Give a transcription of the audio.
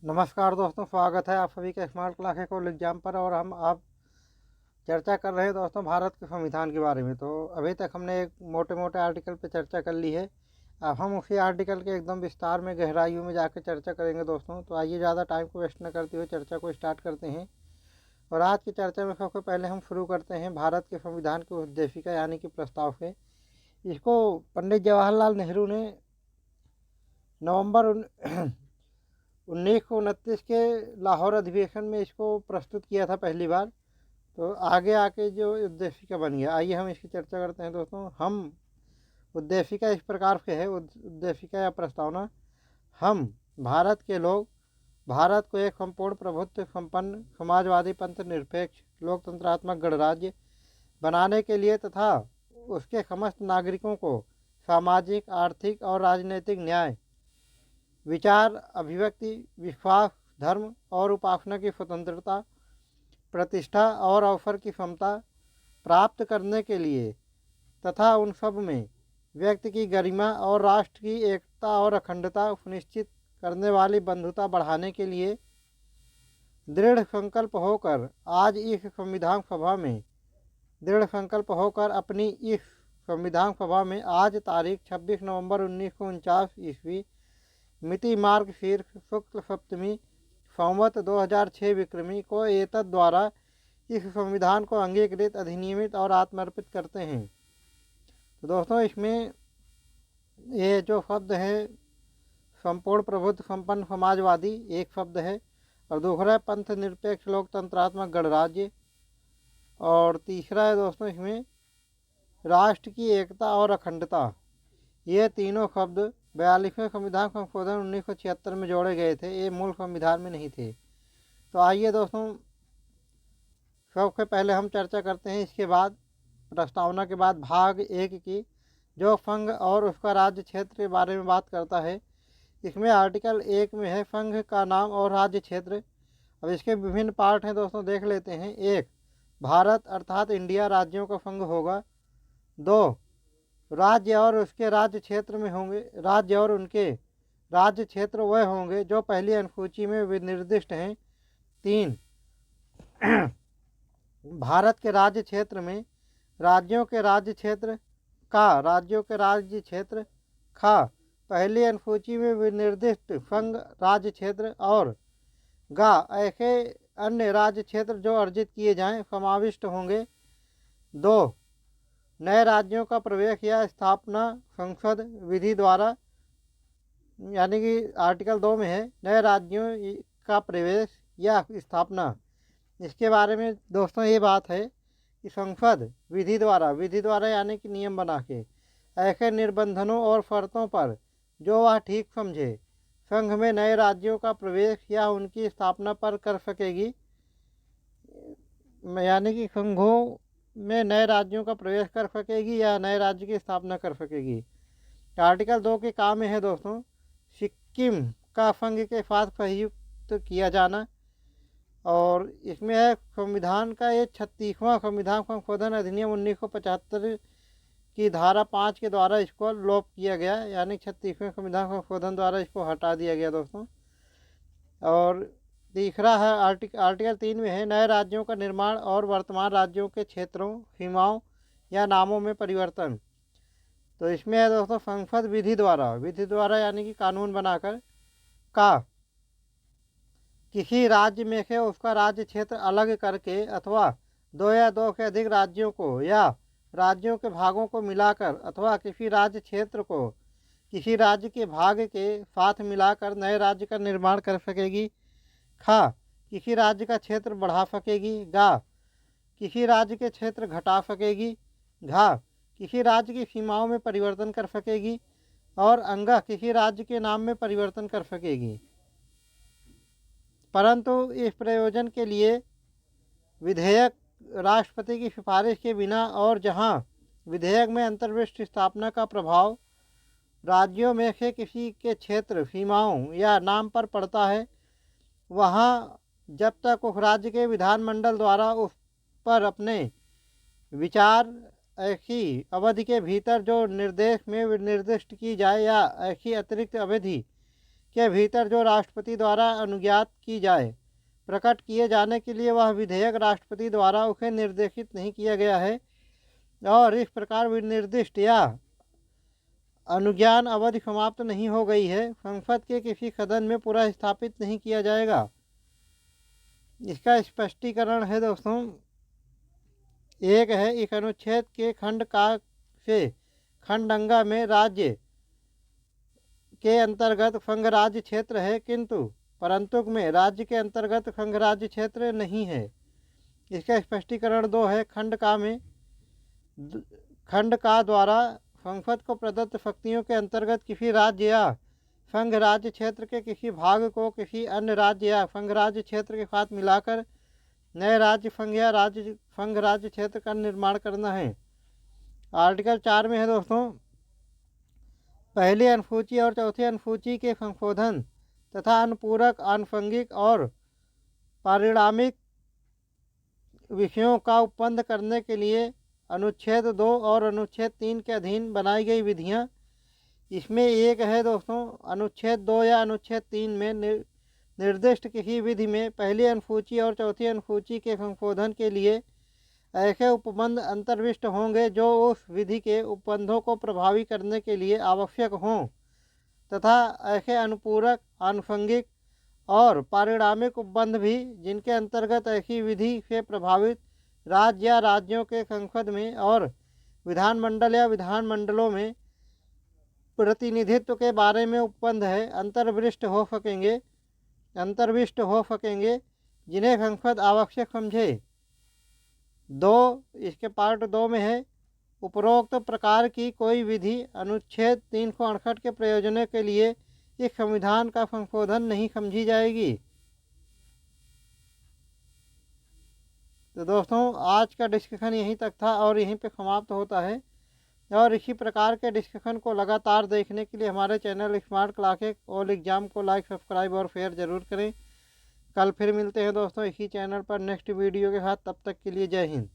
नमस्कार दोस्तों, स्वागत है आप सभी का स्मार्ट क्लास कॉल एग्जाम पर। और हम आप चर्चा कर रहे हैं दोस्तों भारत के संविधान के बारे में। तो अभी तक हमने एक मोटे मोटे आर्टिकल पे चर्चा कर ली है। अब हम उसी आर्टिकल के एकदम विस्तार में गहराइयों में जाकर चर्चा करेंगे दोस्तों। तो आइए ज़्यादा टाइम को वेस्ट न करते हुए चर्चा को स्टार्ट करते हैं। और आज की चर्चा में सबसे पहले हम शुरू करते हैं भारत के संविधान की उद्देशिका यानी कि प्रस्ताव से। इसको पंडित जवाहरलाल नेहरू ने नवंबर 1929 के लाहौर अधिवेशन में इसको प्रस्तुत किया था पहली बार। तो आगे आके जो उद्देशिका बन गया, आइए हम इसकी चर्चा करते हैं दोस्तों। हम उद्देशिका इस प्रकार से है, उद्देशिका या प्रस्तावना। हम भारत के लोग भारत को एक संपूर्ण प्रभुत्व संपन्न समाजवादी पंथ निरपेक्ष लोकतंत्रात्मक गणराज्य बनाने के लिए तथा उसके समस्त नागरिकों को सामाजिक आर्थिक और राजनीतिक न्याय, विचार अभिव्यक्ति, विश्वास, धर्म और उपासना की स्वतंत्रता, प्रतिष्ठा और अवसर की क्षमता प्राप्त करने के लिए तथा उन सब में व्यक्ति की गरिमा और राष्ट्र की एकता और अखंडता सुनिश्चित करने वाली बंधुता बढ़ाने के लिए दृढ़ संकल्प होकर आज इस संविधान सभा में अपनी इस संविधान सभा में आज तारीख 26 नवंबर 1949 ईस्वी मिति मार्ग शीर्ष शुक्ल सप्तमी संवत 2006 विक्रमी को एतद द्वारा इस संविधान को अंगीकृत अधिनियमित और आत्मर्पित करते हैं। तो दोस्तों इसमें ये जो शब्द है संपूर्ण प्रभुत्व संपन्न समाजवादी एक शब्द है, और दूसरा है पंथ निरपेक्ष लोकतंत्रात्मक गणराज्य, और तीसरा है दोस्तों इसमें राष्ट्र की एकता और अखंडता। ये तीनों शब्द 42वें संविधान संशोधन 1976 में जोड़े गए थे, ये मूल संविधान में नहीं थे। तो आइए दोस्तों सबसे पहले हम चर्चा करते हैं इसके बाद प्रस्तावना के बाद भाग 1 की, जो संघ और उसका राज्य क्षेत्र के बारे में बात करता है। इसमें आर्टिकल 1 में है संघ का नाम और राज्य क्षेत्र। अब इसके विभिन्न पार्ट हैं दोस्तों, देख लेते हैं। 1, भारत अर्थात इंडिया राज्यों का संघ होगा। 2, राज्य और उसके राज्य क्षेत्र में होंगे, राज्य और उनके राज्य क्षेत्र वह होंगे जो पहली अनुसूची में विनिर्दिष्ट हैं। 3, भारत के राज्य क्षेत्र में राज्यों के राज्य क्षेत्र का पहली अनुसूची में विनिर्दिष्ट संघ राज्य क्षेत्र और ऐसे अन्य राज्य क्षेत्र जो अर्जित किए जाएं समाविष्ट होंगे। 2, नए राज्यों का प्रवेश या स्थापना संसद विधि द्वारा, यानी कि आर्टिकल 2 में है नए राज्यों का प्रवेश या स्थापना। इसके बारे में दोस्तों ये बात है कि संसद विधि द्वारा यानी कि नियम बना के ऐसे निर्बंधनों और शर्तों पर जो वह ठीक समझे संघ में नए राज्यों का प्रवेश या उनकी स्थापना पर कर सकेगी, यानी कि संघों में नए राज्यों का प्रवेश कर सकेगी या नए राज्य की स्थापना कर सकेगी। आर्टिकल 2 के काम में है दोस्तों सिक्किम का संघ के साथ संयुक्त किया जाना, और इसमें है संविधान का ये 36वां संविधान संशोधन अधिनियम 1975 की धारा 5 के द्वारा इसको लोप किया गया, यानी 36वें संविधान संशोधन द्वारा इसको हटा दिया गया दोस्तों। और तीसरा है आर्टिकल 3 में है नए राज्यों का निर्माण और वर्तमान राज्यों के क्षेत्रों, सीमाओं या नामों में परिवर्तन। तो इसमें है दोस्तों संसद विधि द्वारा यानी कि कानून बनाकर किसी राज्य में से उसका राज्य क्षेत्र अलग करके अथवा 2 या 2 से अधिक राज्यों को या राज्यों के भागों को मिलाकर अथवा किसी राज्य क्षेत्र को किसी राज्य के भाग के साथ मिलाकर नए राज्य का निर्माण कर सकेगी। किसी राज्य का क्षेत्र बढ़ा सकेगी। किसी राज्य के क्षेत्र घटा सकेगी। किसी राज्य की सीमाओं में परिवर्तन कर सकेगी। और किसी राज्य के नाम में परिवर्तन कर सकेगी, परंतु इस प्रयोजन के लिए विधेयक राष्ट्रपति की सिफारिश के बिना, और जहां विधेयक में अंतर्विष्ट स्थापना का प्रभाव राज्यों में से किसी के क्षेत्र, सीमाओं या नाम पर पड़ता है, वहां जब तक उस राज्य के विधानमंडल द्वारा उस पर अपने विचार ऐसी अवधि के भीतर जो निर्देश में निर्दिष्ट की जाए या ऐसी अतिरिक्त अवधि के भीतर जो राष्ट्रपति द्वारा अनुज्ञात की जाए। प्रकट किए जाने के लिए वह विधेयक राष्ट्रपति द्वारा उसे निर्देशित नहीं किया गया है और इस प्रकार विनिर्दिष्ट या अनुज्ञान अवधि समाप्त नहीं हो गई है, संसद के किसी सदन में पुनः स्थापित नहीं किया जाएगा। इसका स्पष्टीकरण है दोस्तों, एक है इस अनुच्छेद के खंड का से खंडंगा में राज्य के अंतर्गत संघ राज्य क्षेत्र है, किंतु परंतु में राज्य के अंतर्गत संघ राज्य क्षेत्र नहीं है। इसका स्पष्टीकरण 2 है खंड का द्वारा संसद को प्रदत्त शक्तियों के अंतर्गत किसी राज्य या संघ राज्य क्षेत्र के किसी भाग को किसी अन्य राज्य या संघ राज्य क्षेत्र के साथ मिलाकर नए राज्य संघ या राज्य संघ राज्य क्षेत्र का निर्माण करना है। आर्टिकल 4 में है दोस्तों, पहली अनुसूची और चौथी अनुसूची के संशोधन तथा अनुपूरक आनुषंगिक और पारिणामिक विषयों का उपबंध करने के लिए अनुच्छेद 2 और अनुच्छेद 3 के अधीन बनाई गई विधियां। इसमें एक है दोस्तों, अनुच्छेद 2 या अनुच्छेद 3 में निर्दिष्ट किसी विधि में पहली अनुसूची और चौथी अनुसूची के संशोधन के लिए ऐसे उपबंध अंतर्विष्ट होंगे जो उस विधि के उपबंधों को प्रभावी करने के लिए आवश्यक हों तथा ऐसे अनुपूरक आनुषंगिक और पारिणामिक उपबंध भी जिनके अंतर्गत ऐसी विधि से प्रभावित राज्य या राज्यों के संसद में और विधानमंडल या विधानमंडलों में प्रतिनिधित्व के बारे में उपबंध है अंतर्विष्ट हो सकेंगे जिन्हें संसद आवश्यक समझे। 2 इसके पार्ट 2 में है, उपरोक्त प्रकार की कोई विधि अनुच्छेद 368 के प्रयोजनों के लिए इस संविधान का संशोधन नहीं समझी जाएगी। तो दोस्तों आज का डिस्कशन यहीं तक था और यहीं पे समाप्त होता है और इसी प्रकार के डिस्कशन को लगातार देखने के लिए हमारे channel smart classes all exam को लाइक सब्सक्राइब और शेयर ज़रूर करें। कल फिर मिलते हैं दोस्तों इसी चैनल पर नेक्स्ट वीडियो के साथ, तब तक के लिए जय हिंद।